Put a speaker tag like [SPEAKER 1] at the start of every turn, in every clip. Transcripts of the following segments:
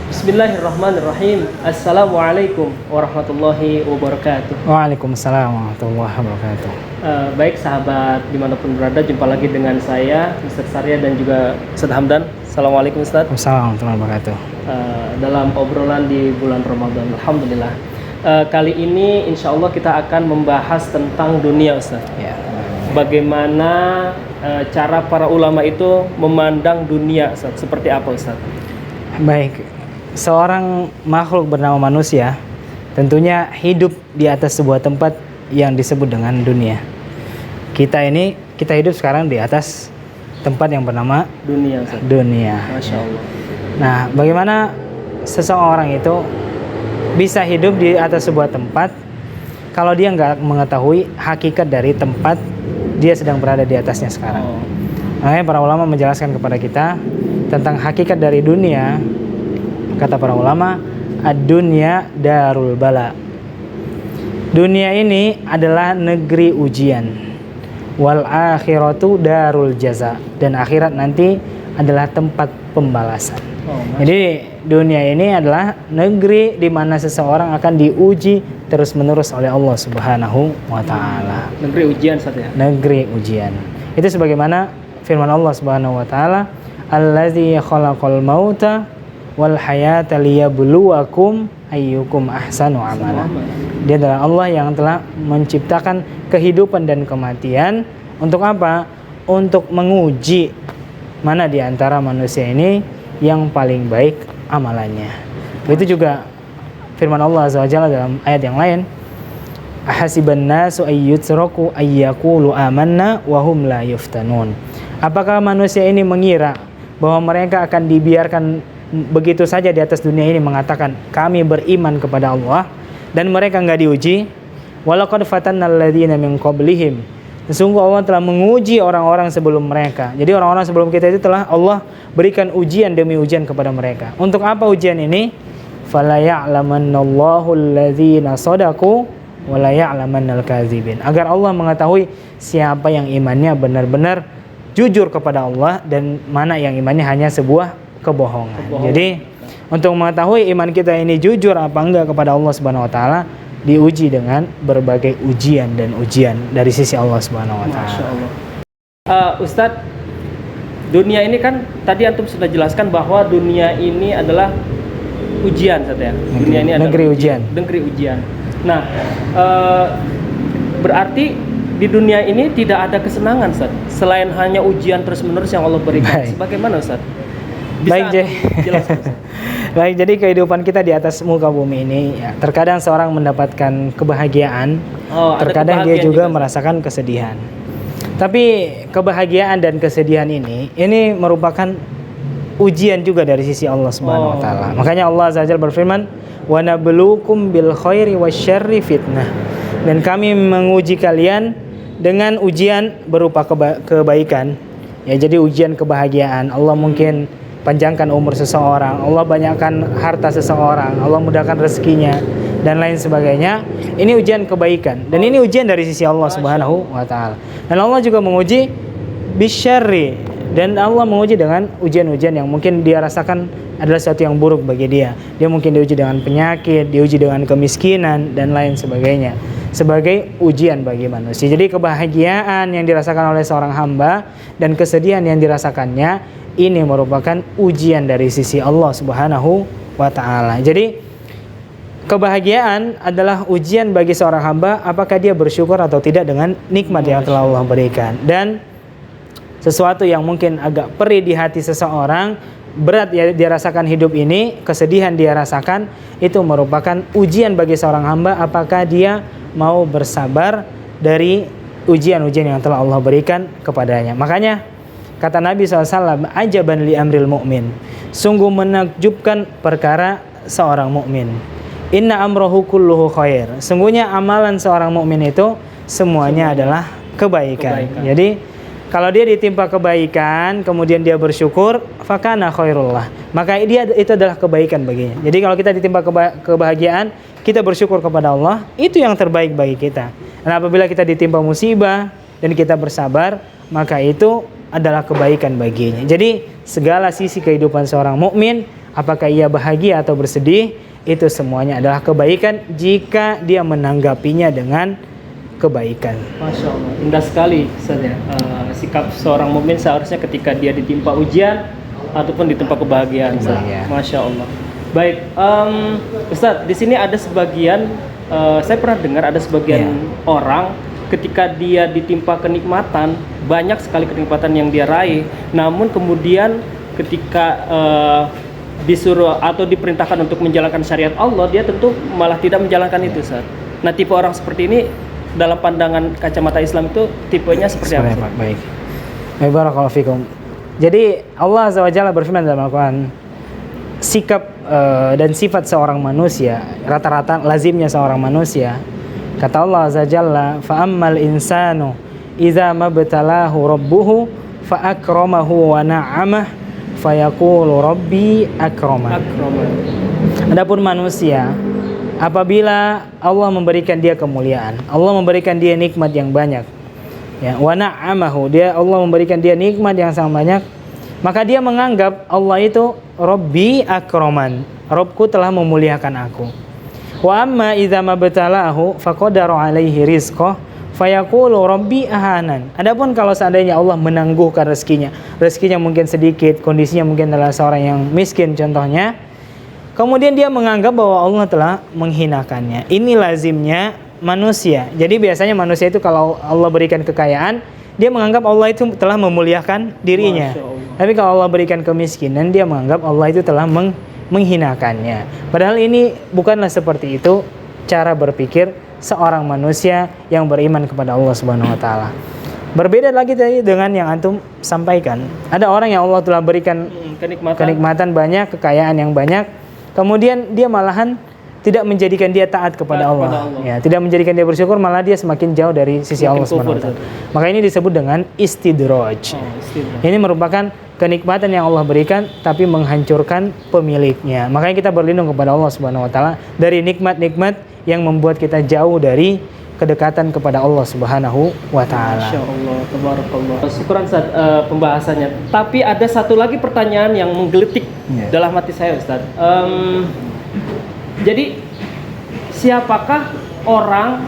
[SPEAKER 1] Bismillahirrahmanirrahim. Assalamualaikum warahmatullahi wabarakatuh.
[SPEAKER 2] Waalaikumsalam warahmatullahi wabarakatuh.
[SPEAKER 1] Baik sahabat dimanapun berada, jumpa lagi dengan saya Mr. Sarya dan juga Ustaz Hamdan. Assalamualaikum Ustaz.
[SPEAKER 2] Assalamualaikum warahmatullahi wabarakatuh.
[SPEAKER 1] Dalam obrolan di bulan Ramadan, Alhamdulillah. Kali ini insya Allah kita akan membahas tentang dunia, Ustaz.
[SPEAKER 2] Ya.
[SPEAKER 1] Bagaimana cara para ulama itu memandang dunia, Ustaz? Seperti apa, Ustaz?
[SPEAKER 2] Baik, seorang makhluk bernama manusia tentunya hidup di atas sebuah tempat yang disebut dengan dunia. Kita hidup sekarang di atas tempat yang bernama
[SPEAKER 1] Dunia, Ustaz.
[SPEAKER 2] Dunia.
[SPEAKER 1] Masya Allah.
[SPEAKER 2] Nah, bagaimana seseorang itu bisa hidup di atas sebuah tempat kalau dia nggak mengetahui hakikat dari tempat dia sedang berada di atasnya sekarang? Makanya para ulama menjelaskan kepada kita tentang hakikat dari dunia. Kata para ulama, ad-dunya darul bala. Dunia ini adalah negeri ujian. Wal akhiratu darul jaza. Dan akhirat nanti adalah tempat pembalasan. Jadi dunia ini adalah negeri di mana seseorang akan diuji terus-menerus oleh Allah Subhanahu wa taala.
[SPEAKER 1] Negeri ujian, Ustaz, ya.
[SPEAKER 2] Negeri ujian. Itu sebagaimana firman Allah Subhanahu wa taala, "Allazi khalaqal mauta wal hayata liyabluwakum ayyukum ahsanu amala." Dia adalah Allah yang telah menciptakan kehidupan dan kematian untuk apa? Untuk menguji mana di antara manusia ini yang paling baik amalannya. Begitu juga firman Allah Azza wa Jalla dalam ayat yang lain, "Ahasiban nasu ayyutraku ayyaqulu amanna wa hum la yuftanun." Apakah manusia ini mengira bahwa mereka akan dibiarkan begitu saja di atas dunia ini mengatakan kami beriman kepada Allah dan mereka enggak diuji? Walaqad fatannal ladzina min qablihim. Sesungguhnya Allah telah menguji orang-orang sebelum mereka. Jadi orang-orang sebelum kita itu telah Allah berikan ujian demi ujian kepada mereka. Untuk apa ujian ini? Fala ya'lamannallahu alladzina shadaqu wa la ya'lamannal kadzibin. Agar Allah mengetahui siapa yang imannya benar-benar jujur kepada Allah dan mana yang imannya hanya sebuah kebohongan. Jadi untuk mengetahui iman kita ini jujur apa enggak kepada Allah Subhanahu wa taala, diuji dengan berbagai ujian dan ujian dari sisi Allah Subhanahu wa taala.
[SPEAKER 1] Masya Allah. Ustadz, dunia ini kan tadi antum sudah jelaskan bahwa dunia ini adalah ujian, Ustadz, ya. Dunia ini adalah
[SPEAKER 2] negeri ujian.
[SPEAKER 1] Negeri ujian. Nah, berarti di dunia ini tidak ada kesenangan, Ustadz, selain hanya ujian terus-menerus yang Allah berikan.
[SPEAKER 2] Baik.
[SPEAKER 1] Bagaimana, Ustadz?
[SPEAKER 2] Baik,
[SPEAKER 1] jelaskan, Ustadz.
[SPEAKER 2] Baik, jadi kehidupan kita di atas muka bumi ini ya, terkadang seorang mendapatkan kebahagiaan, terkadang dia juga merasakan kesedihan. Tapi kebahagiaan dan kesedihan ini merupakan ujian juga dari sisi Allah Subhanahu wa taala. Makanya Allah Azza wa Jalla berfirman, "Wa nabluukum bil khairi wasyarri fitnah." Dan kami menguji kalian dengan ujian berupa kebaikan. Ya, jadi ujian kebahagiaan. Allah mungkin panjangkan umur seseorang, Allah banyakkan harta seseorang, Allah mudahkan rezekinya dan lain sebagainya. Ini ujian kebaikan dan ini ujian dari sisi Allah Subhanahu wa taala. Dan Allah juga menguji bisyarri, dan Allah menguji dengan ujian-ujian yang mungkin dia rasakan adalah sesuatu yang buruk bagi dia. Dia mungkin diuji dengan penyakit, diuji dengan kemiskinan dan lain sebagainya sebagai ujian bagi manusia. Jadi kebahagiaan yang dirasakan oleh seorang hamba dan kesedihan yang dirasakannya ini merupakan ujian dari sisi Allah Subhanahu wa taala. Jadi kebahagiaan adalah ujian bagi seorang hamba apakah dia bersyukur atau tidak dengan nikmat yang telah Allah berikan. Dan sesuatu yang mungkin agak perih di hati seseorang, berat ya dia rasakan hidup ini, kesedihan dia rasakan, itu merupakan ujian bagi seorang hamba apakah dia mau bersabar dari ujian-ujian yang telah Allah berikan kepadanya. Makanya kata Nabi SAW, ajaban li amril mu'min. Sungguh menakjubkan perkara seorang mukmin. Inna amrohu kulluhu khair. Sungguhnya amalan seorang mukmin itu semuanya adalah kebaikan. Jadi kalau dia ditimpa kebaikan, kemudian dia bersyukur, fakana khairullah. Maka itu adalah kebaikan baginya. Jadi kalau kita ditimpa kebahagiaan, kita bersyukur kepada Allah, itu yang terbaik bagi kita. Dan apabila kita ditimpa musibah dan kita bersabar, maka itu adalah kebaikan baginya. Jadi segala sisi kehidupan seorang mukmin, apakah ia bahagia atau bersedih, itu semuanya adalah kebaikan jika dia menanggapinya dengan kebaikan.
[SPEAKER 1] Masya Allah, indah sekali saja sikap seorang mukmin seharusnya ketika dia ditimpa ujian ataupun ditimpa kebahagiaan.
[SPEAKER 2] Iya.
[SPEAKER 1] Masya Allah. Baik, Ustadz, di sini ada sebagian, saya pernah dengar ada sebagian orang ketika dia ditimpa kenikmatan, banyak sekali kenikmatan yang dia raih, namun kemudian ketika disuruh atau diperintahkan untuk menjalankan syariat Allah, dia tentu malah tidak menjalankan itu, Ustaz. Nah, tipe orang seperti ini dalam pandangan kacamata Islam itu tipenya seperti apa?
[SPEAKER 2] Baik. Baik, barakallahu fikum. Jadi Allah Azza wa Jalla berfirman dalam Al-Quran, sikap dan sifat seorang manusia, rata-rata lazimnya seorang manusia, kata Allah Azza wa Jalla, fa'ammal insanu idza mabtalahu rabbuhu fa'akramahu wa na'amah fayaqulu rabbi akraman. Adapun manusia, apabila Allah memberikan dia kemuliaan, Allah memberikan dia nikmat yang banyak, ya, wa na'amahu, Allah memberikan dia nikmat yang sangat banyak, maka dia menganggap Allah itu Rabbi akraman, Rabbku telah memuliakan aku. Wa amma idza mabtalahu faqadara alaihi rizqah fayaqulu Rabbi ahanan. Adapun kalau seandainya Allah menangguhkan rezekinya mungkin sedikit, kondisinya mungkin adalah seorang yang miskin contohnya, kemudian dia menganggap bahwa Allah telah menghinakannya. Ini lazimnya manusia. Jadi biasanya manusia itu kalau Allah berikan kekayaan, dia menganggap Allah itu telah memuliakan dirinya. Tapi kalau Allah berikan kemiskinan, dia menganggap Allah itu telah menghinakannya. Padahal ini bukanlah seperti itu cara berpikir seorang manusia yang beriman kepada Allah Subhanahu wa taala. Berbeda lagi tadi dengan yang antum sampaikan. Ada orang yang Allah telah berikan kenikmatan banyak, kekayaan yang banyak, kemudian dia malahan tidak menjadikan dia taat kepada Allah. Ya, tidak menjadikan dia bersyukur, malah dia semakin jauh dari sisi Allah Subhanahu wa taala. Maka ini disebut dengan istidraj. Ini merupakan kenikmatan yang Allah berikan tapi menghancurkan pemiliknya. Makanya kita berlindung kepada Allah Subhanahu wa taala dari nikmat-nikmat yang membuat kita jauh dari kedekatan kepada Allah Subhanahu wa taala.
[SPEAKER 1] Masyaallah, tabarakallah. Syukuran Ustaz pembahasannya. Tapi ada satu lagi pertanyaan yang menggelitik dalam hati saya, Ustaz. Jadi siapakah orang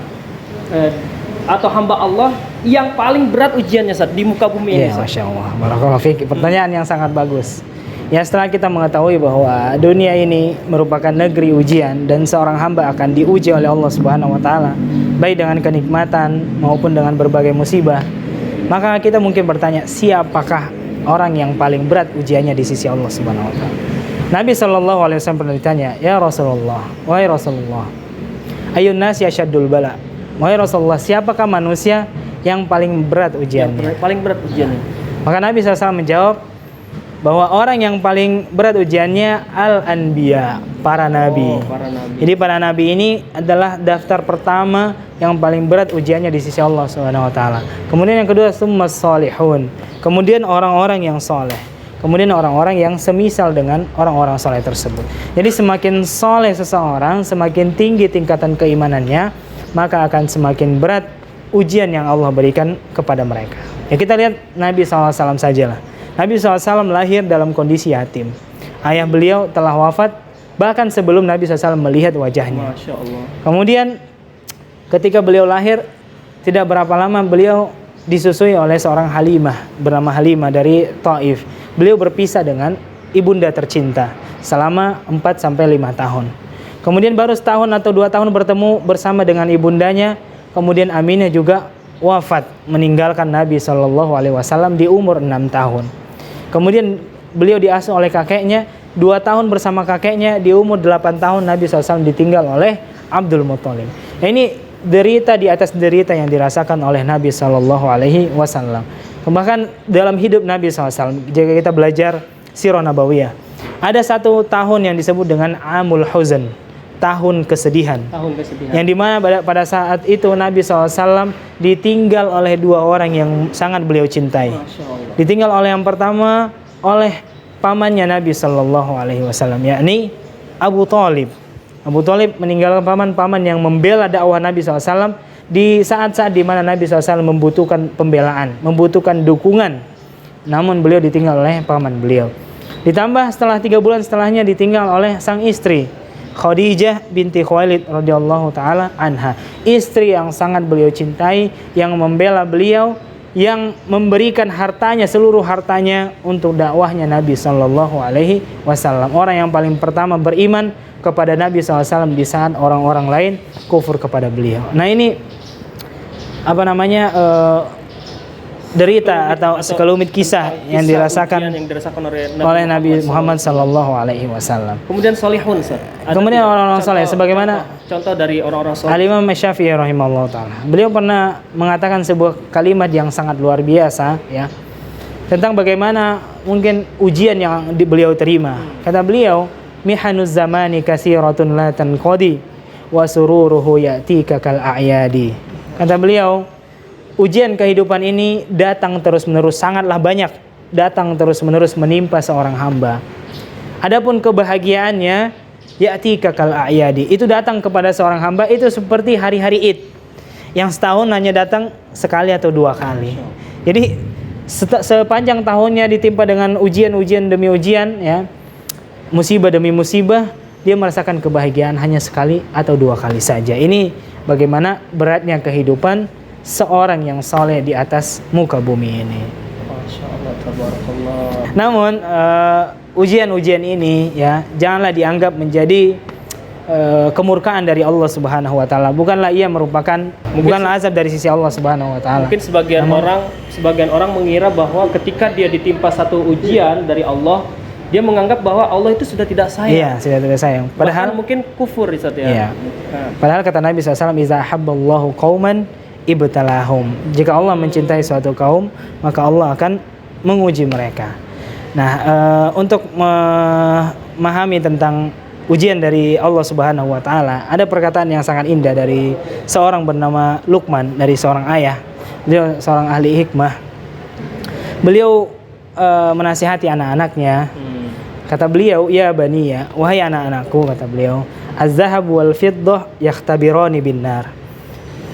[SPEAKER 1] atau hamba Allah yang paling berat ujiannya Ustaz di muka bumi ini?
[SPEAKER 2] Masya Allah, barakallahu fiik. Pertanyaan yang sangat bagus. Ya, setelah kita mengetahui bahwa dunia ini merupakan negeri ujian dan seorang hamba akan diuji oleh Allah Subhanahu wa taala, baik dengan kenikmatan maupun dengan berbagai musibah, maka kita mungkin bertanya, siapakah orang yang paling berat ujiannya di sisi Allah Subhanahu wa taala? Nabi sallallahu alaihi wasallam pernah ditanya, "Ya Rasulullah, wahai Rasulullah, ayun nasi asyaddul bala?" Wahai Rasulullah, siapakah manusia yang paling berat ujiannya?
[SPEAKER 1] Paling berat ujiannya.
[SPEAKER 2] Maka Nabi SAW menjawab bahwa orang yang paling berat ujiannya al-anbiya, para nabi. Jadi para nabi ini adalah daftar pertama yang paling berat ujiannya di sisi Allah Subhanahu wa taala. Kemudian yang kedua summas salihun. Kemudian orang-orang yang soleh. Kemudian orang-orang yang semisal dengan orang-orang soleh tersebut. Jadi semakin soleh seseorang, semakin tinggi tingkatan keimanannya, maka akan semakin berat ujian yang Allah berikan kepada mereka. Ya, kita lihat Nabi SAW sajalah. Nabi SAW lahir dalam kondisi yatim. Ayah beliau telah wafat bahkan sebelum Nabi SAW melihat wajahnya.
[SPEAKER 1] Masya Allah.
[SPEAKER 2] Kemudian ketika beliau lahir, tidak berapa lama beliau disusui oleh seorang Halimah bernama Halimah dari Taif. Beliau berpisah dengan ibunda tercinta selama 4-5 tahun. Kemudian baru setahun atau 2 tahun bertemu bersama dengan ibundanya. Kemudian Aminah juga wafat, meninggalkan Nabi SAW di umur 6 tahun. Kemudian beliau diasuh oleh kakeknya 2 tahun bersama kakeknya. Di umur 8 tahun Nabi SAW ditinggal oleh Abdul Muthalib. Ini derita di atas derita yang dirasakan oleh Nabi SAW. Bahkan dalam hidup Nabi SAW, jika kita belajar sirah nabawiyah, ada 1 tahun yang disebut dengan Amul Huzn, tahun kesedihan. Yang dimana pada saat itu Nabi SAW ditinggal oleh 2 orang yang sangat beliau cintai. Ditinggal oleh yang pertama oleh pamannya Nabi SAW, yakni Abu Thalib. Abu Thalib meninggalkan paman yang membela dakwah Nabi SAW di saat-saat di mana Nabi SAW membutuhkan pembelaan, membutuhkan dukungan namun beliau ditinggal oleh paman beliau. Ditambah setelah 3 bulan setelahnya ditinggal oleh sang istri Khadijah binti Khuwailid radhiyallahu taala anha, istri yang sangat beliau cintai, yang membela beliau, yang memberikan hartanya, seluruh hartanya untuk dakwahnya Nabi sallallahu alaihi wasallam. Orang yang paling pertama beriman kepada Nabi sallallahu alaihi wasallam di saat orang-orang lain kufur kepada beliau. Nah, ini apa namanya derita atau sekelumit kisah yang dirasakan oleh Nabi Muhammad sallallahu alaihi wasallam.
[SPEAKER 1] Kemudian solihun, Ustaz.
[SPEAKER 2] Kemudian orang-orang saleh sebagaimana
[SPEAKER 1] contoh dari orang-orang saleh.
[SPEAKER 2] Al-Imam Syafi'i rahimahullah taala. Beliau pernah mengatakan sebuah kalimat yang sangat luar biasa ya. Tentang bagaimana mungkin ujian yang beliau terima. Kata beliau, "Mihanuz zamani katsiratun la tanqadi wa sururuhu ya'tika kal a'yadi." Kata beliau, ujian kehidupan ini datang terus-menerus, sangatlah banyak, datang terus-menerus menimpa seorang hamba. Adapun kebahagiaannya, ya'tika kal a'yadi, itu datang kepada seorang hamba itu seperti hari-hari Id, yang setahun hanya datang sekali atau 2 kali. Jadi sepanjang tahunnya ditimpa dengan ujian-ujian demi ujian ya, musibah demi musibah, dia merasakan kebahagiaan hanya sekali atau 2 kali saja. Ini bagaimana beratnya kehidupan seorang yang soleh di atas muka bumi ini.
[SPEAKER 1] Masya Allah, tabarakallah.
[SPEAKER 2] Namun ujian-ujian ini ya janganlah dianggap menjadi kemurkaan dari Allah Subhanahu wa taala. Bukanlah ia merupakan bukanlah azab dari sisi Allah Subhanahu wa taala.
[SPEAKER 1] Mungkin sebagian orang mengira bahwa ketika dia ditimpa satu ujian dari Allah, dia menganggap bahwa Allah itu sudah tidak sayang.
[SPEAKER 2] Iya, sudah tidak sayang. Padahal
[SPEAKER 1] mungkin kufur Ustaz ya.
[SPEAKER 2] Iya. Padahal kata Nabi SAW, "Iza habballahu qauman ibtalahum." Jika Allah mencintai suatu kaum, maka Allah akan menguji mereka. Nah, untuk memahami tentang ujian dari Allah Subhanahu wa taala, ada perkataan yang sangat indah dari seorang bernama Luqman, dari seorang ayah. Beliau seorang ahli hikmah. Beliau menasihati anak-anaknya. Kata beliau, "Ya baniya, wahai anak-anakku," kata beliau, "az-zahab wal fiddah yakhtabirani bin nar."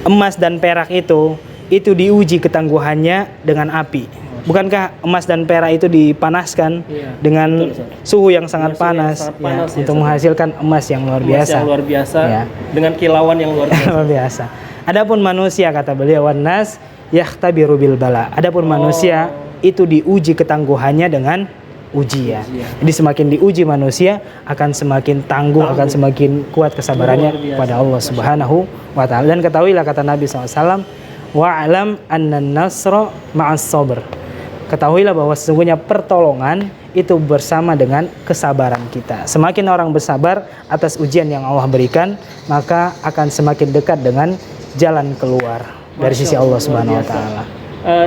[SPEAKER 2] Emas dan perak itu diuji ketangguhannya dengan api. Bukankah emas dan perak itu dipanaskan dengan suhu yang sangat panas, untuk menghasilkan emas yang luar biasa.
[SPEAKER 1] Yang luar biasa
[SPEAKER 2] ya.
[SPEAKER 1] Dengan kilauan yang luar biasa.
[SPEAKER 2] Luar biasa. Adapun manusia, kata beliau, "wan nas yakhtabiru bil bala." Adapun manusia itu diuji ketangguhannya dengan ujian. Jadi semakin diuji manusia akan semakin tangguh, akan semakin kuat kesabarannya pada Allah Subhanahu wa taala. Dan ketahuilah, kata Nabi SAW, "Wa'lam anna an-nasra ma'as sabr." Ketahuilah bahwa sesungguhnya pertolongan itu bersama dengan kesabaran kita. Semakin orang bersabar atas ujian yang Allah berikan, maka akan semakin dekat dengan jalan keluar dari sisi Allah Subhanahu wa taala.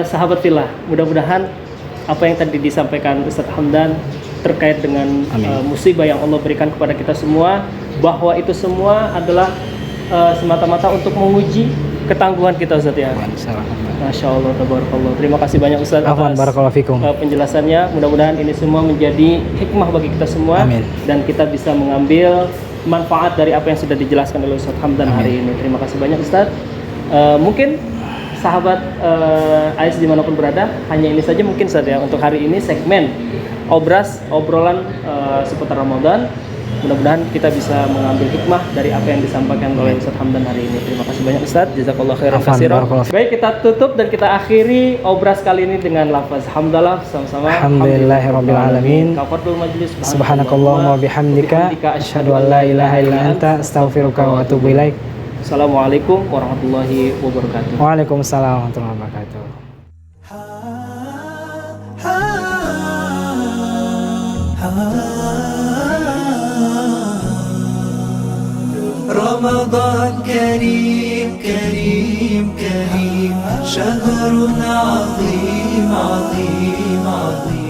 [SPEAKER 1] Sahabat fillah, mudah-mudahan apa yang tadi disampaikan Ustadz Hamdan terkait dengan musibah yang Allah berikan kepada kita semua, bahwa itu semua adalah semata-mata untuk menguji ketangguhan kita, Ustadz ya. Masya Allah, tabarakallah. Terima kasih banyak Ustadz atas penjelasannya. Mudah-mudahan ini semua menjadi hikmah bagi kita semua. Amin. Dan kita bisa mengambil manfaat dari apa yang sudah dijelaskan oleh Ustadz Hamdan hari ini. Terima kasih banyak Ustadz. Mungkin sahabat AIS dimanapun berada, hanya ini saja mungkin Ustadz ya untuk hari ini segmen obrolan seputar Ramadan. Mudah-mudahan kita bisa mengambil hikmah dari apa yang disampaikan oleh Ustadz Hamdan hari ini. Terima kasih banyak Ustadz. Jazakallah khairan katsiran. Baik, kita tutup dan kita akhiri obras kali ini dengan lafaz hamdalah sama-sama.
[SPEAKER 2] Alhamdulillahirabbil alamin.
[SPEAKER 1] Kafatul majlis.
[SPEAKER 2] Subhanakallahumma wa bihamdika asyhadu an la ilaha illa anta astaghfiruka wa atubu ilaik.
[SPEAKER 1] Assalamualaikum warahmatullahi wabarakatuh.
[SPEAKER 2] Waalaikumsalam warahmatullahi wabarakatuh.
[SPEAKER 3] رمضان كريم كريم كريم شهر عظيم عظيم عظيم